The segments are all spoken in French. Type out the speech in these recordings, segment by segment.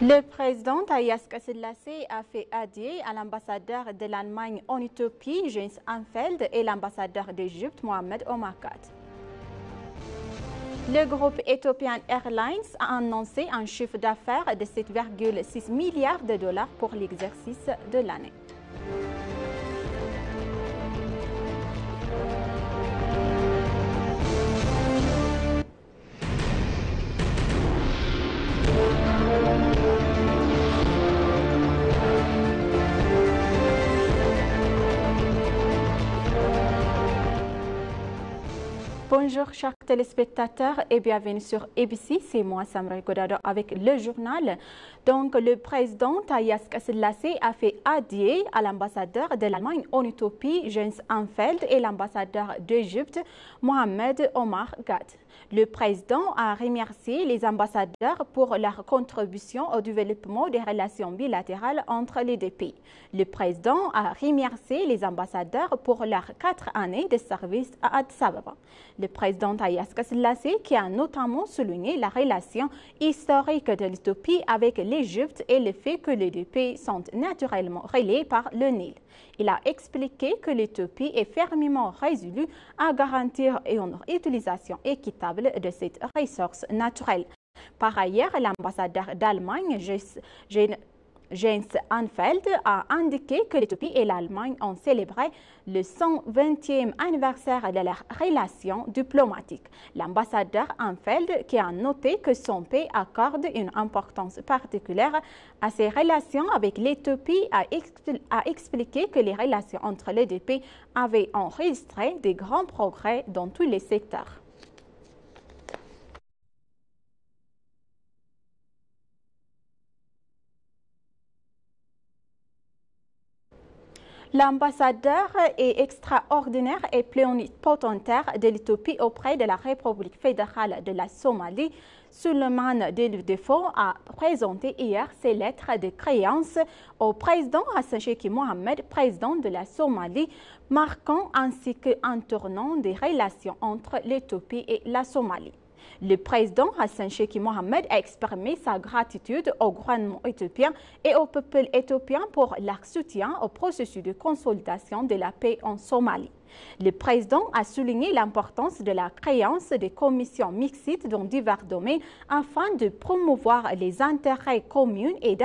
Le président Taïas Selassie a fait adieu à l'ambassadeur de l'Allemagne en Éthiopie, Jens Anfeld, et l'ambassadeur d'Égypte, Mohamed Omar Gad. Le groupe Ethiopian Airlines a annoncé un chiffre d'affaires de 7,6 milliards de dollars pour l'exercice de l'année. Bonjour chers téléspectateurs et bienvenue sur ABC, c'est moi Samra Godado avec le journal. Donc le président Taïas Selassie a fait adieu à l'ambassadeur de l'Allemagne en Éthiopie, Jens Anfeld, et l'ambassadeur d'Égypte, Mohamed Omar Gad. Le président a remercié les ambassadeurs pour leur contribution au développement des relations bilatérales entre les deux pays. Le président a remercié les ambassadeurs pour leurs 4 années de service à Addis Ababa. Le président Taïas Selassie, qui a notamment souligné la relation historique de l'Éthiopie avec l'Égypte et le fait que les deux pays sont naturellement reliés par le Nil. Il a expliqué que l'Éthiopie est fermement résolue à garantir une utilisation équitable de cette ressource naturelle. Par ailleurs, l'ambassadeur d'Allemagne, Jens Anfeld, a indiqué que l'Éthiopie et l'Allemagne ont célébré le 120e anniversaire de leur relation diplomatique. L'ambassadeur Anfeld, qui a noté que son pays accorde une importance particulière à ses relations avec l'Éthiopie, a expliqué que les relations entre les deux pays avaient enregistré de grands progrès dans tous les secteurs. L'ambassadeur est extraordinaire et plénipotentaire de l'Éthiopie auprès de la République fédérale de la Somalie. Suleiman Deldefo a présenté hier ses lettres de créance au président Hassan Sheikh Mohamed, président de la Somalie, marquant ainsi qu'un tournant des relations entre l'Éthiopie et la Somalie. Le président Hassan Sheikh Mohamed a exprimé sa gratitude au gouvernement éthiopien et au peuple éthiopien pour leur soutien au processus de consolidation de la paix en Somalie. Le président a souligné l'importance de la créance des commissions mixtes dans divers domaines afin de promouvoir les intérêts communs et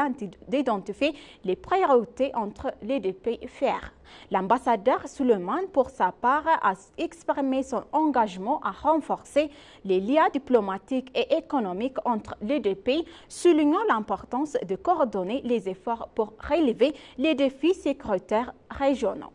d'identifier les priorités entre les deux pays frères. L'ambassadeur Suleiman, pour sa part, a exprimé son engagement à renforcer les liens diplomatiques et économiques entre les deux pays, soulignant l'importance de coordonner les efforts pour relever les défis sécuritaires régionaux.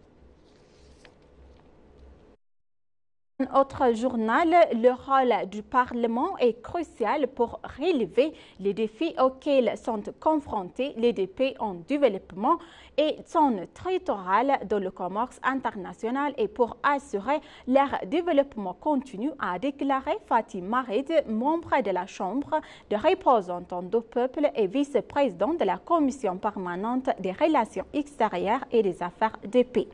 Un autre journal, le rôle du Parlement est crucial pour relever les défis auxquels sont confrontés les deux pays en développement et son territorial dans le commerce international et pour assurer leur développement continu, a déclaré Fatih Marid, membre de la Chambre des représentants du peuple et vice-président de la Commission permanente des relations extérieures et des affaires des pays.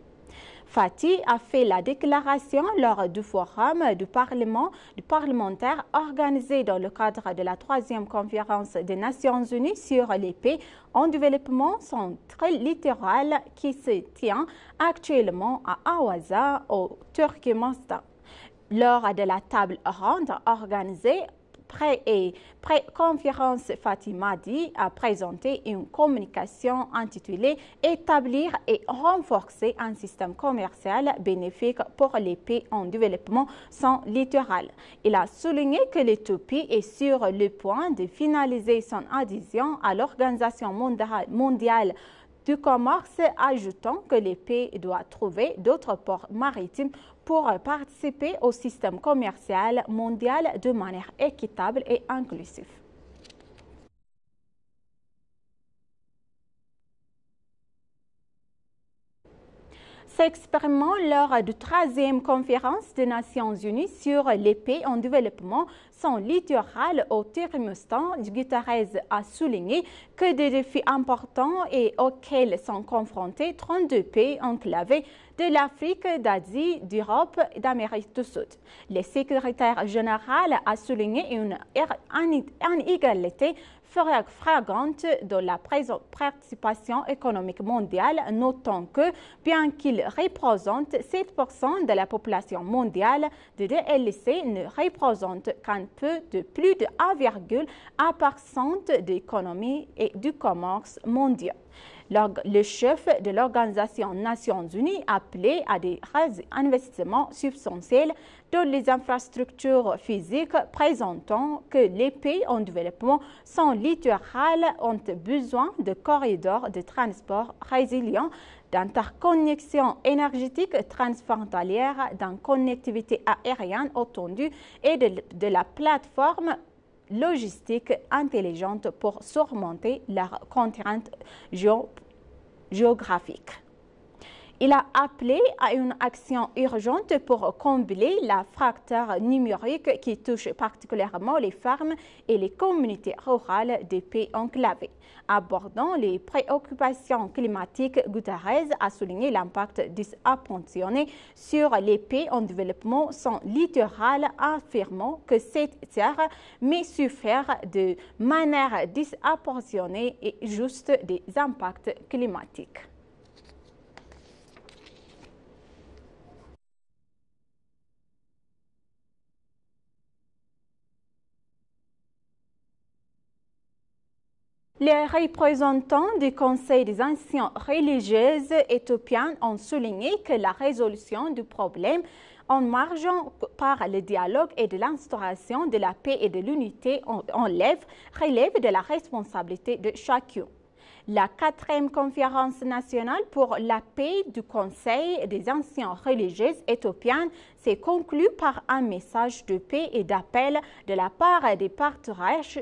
Fatih a fait la déclaration lors du forum du parlementaire organisé dans le cadre de la 3e conférence des Nations Unies sur les pays en développement central littoral qui se tient actuellement à Awaza au Turkménistan. Lors de la table ronde organisée pré-conférence, Fatih Marid a présenté une communication intitulée « Établir et renforcer un système commercial bénéfique pour les pays en développement sans littoral ». Il a souligné que l'Éthiopie est sur le point de finaliser son adhésion à l'Organisation mondiale du commerce, ajoutant que les pays doivent trouver d'autres ports maritimes pour participer au système commercial mondial de manière équitable et inclusive. S'exprimant lors de la 13e conférence des Nations Unies sur les pays en développement sans littoral au Turkménistan, Guterres a souligné que des défis importants et auxquels sont confrontés 32 pays enclavés de l'Afrique, d'Asie, d'Europe et d'Amérique du Sud. Le secrétaire général a souligné une inégalité flagrante de la participation économique mondiale, notant que, bien qu'il représente 7% de la population mondiale, le DLC ne représente qu'un peu de plus de 1,1% de l'économie et du commerce mondial. Le chef de l'Organisation des Nations Unies a appelé à des investissements substantiels dans les infrastructures physiques, présentant que les pays en développement sans littoral ont besoin de corridors de transport résilients, d'interconnexions énergétiques transfrontalières, d'une connectivité aérienne étendue et de la plateforme logistique intelligente pour surmonter leurs contraintes géographiques. Il a appelé à une action urgente pour combler la fracture numérique qui touche particulièrement les fermes et les communautés rurales des pays enclavés. Abordant les préoccupations climatiques, Guterres a souligné l'impact disproportionné sur les pays en développement sans littoral, affirmant que cette terre mais souffert de manière disproportionnée et juste des impacts climatiques. Les représentants du Conseil des anciens religieuses éthiopiennes ont souligné que la résolution du problème en marge par le dialogue et de l'instauration de la paix et de l'unité relève de la responsabilité de chacun. La 4e conférence nationale pour la paix du Conseil des anciens religieuses éthiopiennes s'est conclue par un message de paix et d'appel de la part des patriarches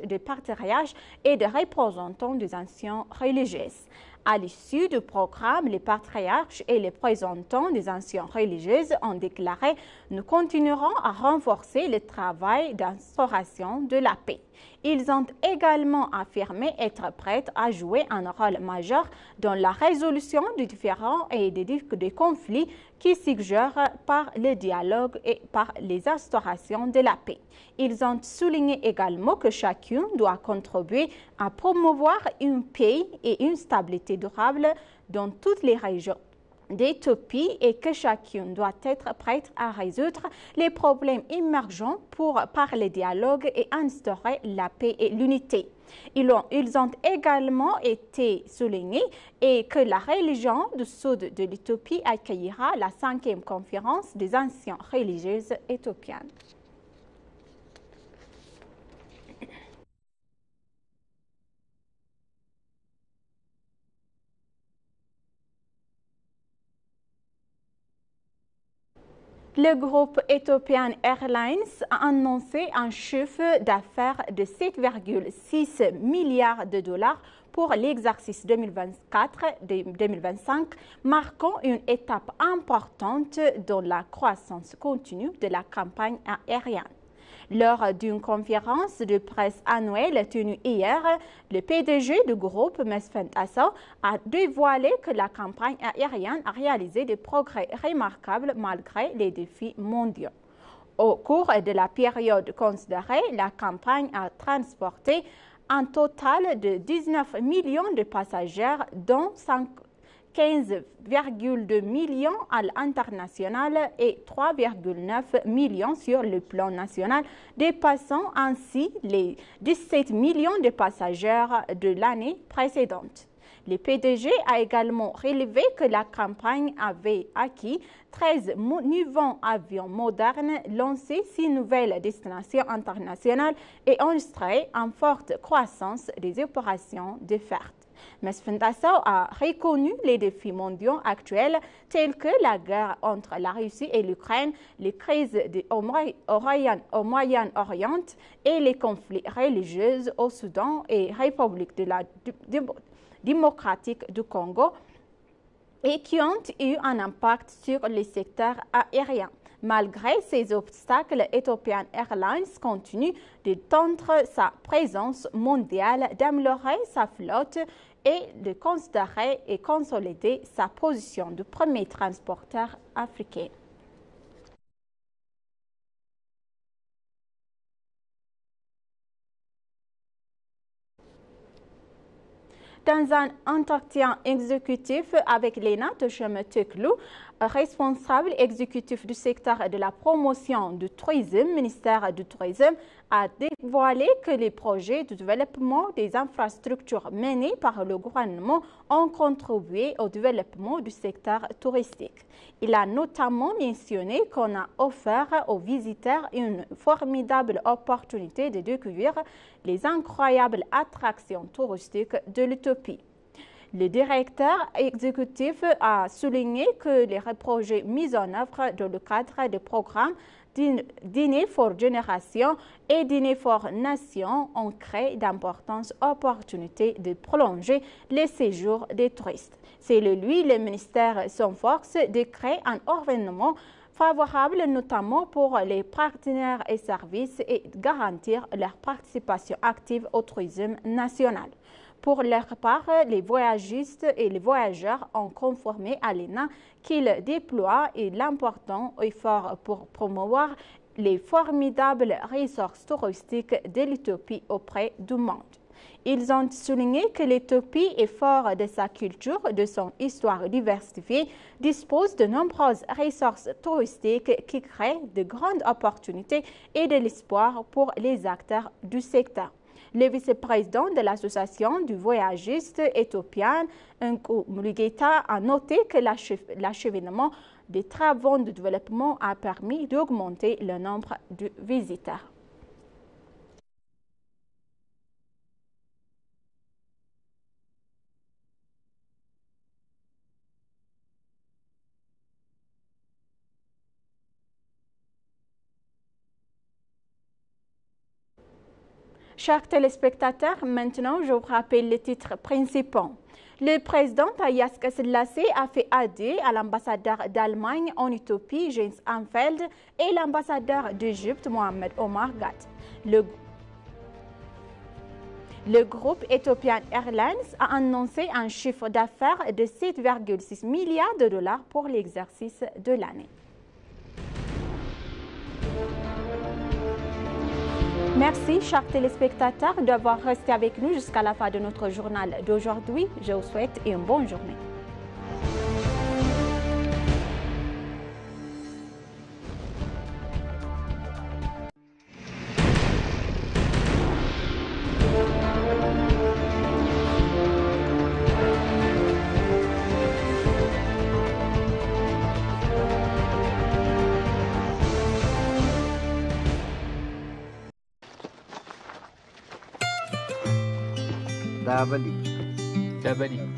et des représentants des anciens religieuses. À l'issue du programme, les patriarches et les représentants des anciens religieuses ont déclaré « Nous continuerons à renforcer le travail d'instauration de la paix ». Ils ont également affirmé être prêts à jouer un rôle majeur dans la résolution des différends et des conflits qui suggèrent par le dialogue et par les instaurations de la paix. Ils ont souligné également que chacun doit contribuer à promouvoir une paix et une stabilité durable dans toutes les régions d'Éthiopie et que chacun doit être prêt à résoudre les problèmes émergents par le dialogue et instaurer la paix et l'unité. Ils ont également été soulignés et que la religion du sud de l'Éthiopie accueillera la 5e conférence des anciens religieuses éthiopiennes. Le groupe Ethiopian Airlines a annoncé un chiffre d'affaires de 7,6 milliards de dollars pour l'exercice 2024-2025, marquant une étape importante dans la croissance continue de la campagne aérienne. Lors d'une conférence de presse annuelle tenue hier, le PDG du groupe, Mesfin Tasso, a dévoilé que la campagne aérienne a réalisé des progrès remarquables malgré les défis mondiaux. Au cours de la période considérée, la campagne a transporté un total de 19 millions de passagers, dont 15,2 millions à l'international et 3,9 millions sur le plan national, dépassant ainsi les 17 millions de passagers de l'année précédente. Le PDG a également relevé que la campagne avait acquis 13 nouveaux avions modernes, lancé 6 nouvelles destinations internationales et enregistré une forte croissance des opérations de fret. Mesfin Tasso a reconnu les défis mondiaux actuels tels que la guerre entre la Russie et l'Ukraine, les crises au Moyen-Orient et les conflits religieux au Soudan et République de la démocratique du Congo et qui ont eu un impact sur le secteur aérien. Malgré ces obstacles, Ethiopian Airlines continue d'étendre sa présence mondiale, d'améliorer sa flotte et de considérer et consolider sa position de premier transporteur africain. Dans un entretien exécutif avec Lena Tosheme-Teklou, responsable exécutif du secteur de la promotion du tourisme, ministère du Tourisme, a dévoilé que les projets de développement des infrastructures menés par le gouvernement ont contribué au développement du secteur touristique. Il a notamment mentionné qu'on a offert aux visiteurs une formidable opportunité de découvrir les incroyables attractions touristiques de l'Éthiopie. Le directeur exécutif a souligné que les projets mis en œuvre dans le cadre des programmes Dîner for Génération et Dîner for Nation ont créé d'importantes opportunités de prolonger les séjours des touristes. Selon lui, le ministère s'efforce de créer un environnement favorable notamment pour les partenaires et services et garantir leur participation active au tourisme national. Pour leur part, les voyagistes et les voyageurs ont conformé à l'ENA qu'ils déploient l'important effort pour promouvoir les formidables ressources touristiques de l'Éthiopie auprès du monde. Ils ont souligné que l'Éthiopie est forte de sa culture, de son histoire diversifiée, dispose de nombreuses ressources touristiques qui créent de grandes opportunités et de l'espoir pour les acteurs du secteur. Le vice-président de l'association du voyagiste éthiopien, Nku Mulugeta, a noté que l'achèvement des travaux de développement a permis d'augmenter le nombre de visiteurs. Chers téléspectateurs, maintenant je vous rappelle les titres principaux. Le président Taye Asselassie a fait adieu à l'ambassadeur d'Allemagne en Éthiopie, Jens Anfeld, et l'ambassadeur d'Égypte, Mohamed Omar Gat. Le groupe Ethiopian Airlines a annoncé un chiffre d'affaires de 7,6 milliards de dollars pour l'exercice de l'année. Merci, chers téléspectateurs, d'avoir resté avec nous jusqu'à la fin de notre journal d'aujourd'hui. Je vous souhaite une bonne journée. Dabali.